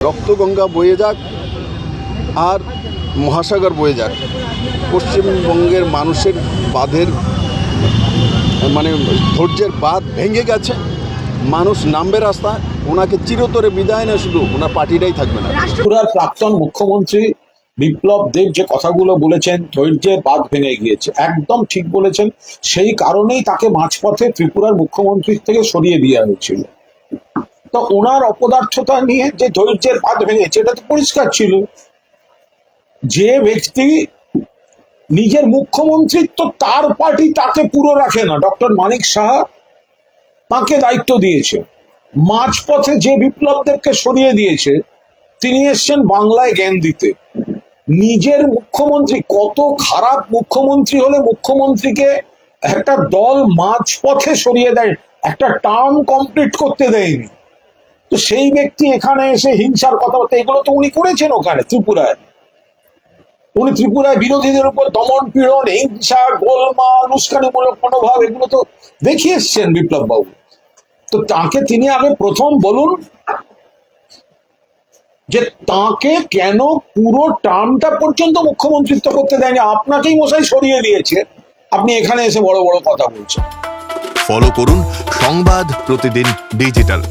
রক্তগঙ্গা বয়ে যাক আর মহাসাগর বয়ে যাক, পশ্চিমবঙ্গের মানুষের বাঁধের মানে ধৈর্যের বাঁধ ভেঙে গেছে। মানুষ নামবে রাস্তায়, ওনাকে চিরতরে বিদায় না, শুধু ওনার পার্টিটাই থাকবে না। ত্রিপুরার প্রাক্তন মুখ্যমন্ত্রী বিপ্লব দেব যে কথাগুলো বলেছেন, ধৈর্যের বাঁধ ভেঙে গিয়েছে, একদম ঠিক বলেছেন। সেই কারণেই তাকে মাঝপথে ত্রিপুরার মুখ্যমন্ত্রীর থেকে সরিয়ে দেওয়া হয়েছিল। তো ওনার অপদার্থতা নিয়ে যে ধৈর্যের বাঁধ ভেঙেছে এটা তো পরিষ্কার ছিল। যে ব্যক্তি নিজের মুখ্যমন্ত্রিত্ব, তার পার্টি তাকে পুরো রাখে না, ডক্টর মানিক সাহা তাকে দায়িত্ব দিয়েছে। মাঝপথে যে বিপ্লব দেবকে সরিয়ে দিয়েছে, তিনি এসছেন বাংলায় জ্ঞান দিতে। নিজের মুখ্যমন্ত্রী, কত খারাপ মুখ্যমন্ত্রী হলে মুখ্যমন্ত্রীকে একটা দল মাঝপথে সরিয়ে দেয়, একটা টার্ম কমপ্লিট করতে দেয়নি। তো সেই ব্যক্তি এখানে এসে হিংসার কথাবার্তা, এগুলো তো উনি করেছেন ওখানে ত্রিপুরায়। উনি ত্রিপুরায় বিরোধীদের উপর দমন পীড়ন, হিংসা, গোলমাল, উস্কানিমূলক মনোভাব, এগুলো তো দেখিয়ে এসছেন বিপ্লব বাবু। তো তাকে তিনি আগে প্রথম বলুন যে তাকে কেন পুরো টার্মটা পর্যন্ত মুখ্যমন্ত্রিত্ব করতে দেয়নি। আপনাকেই মশাই সরিয়ে দিয়েছে, আপনি এখানে এসে বড় বড় কথা বলছেন। ফলো করুন সংবাদ প্রতিদিন ডিজিটাল।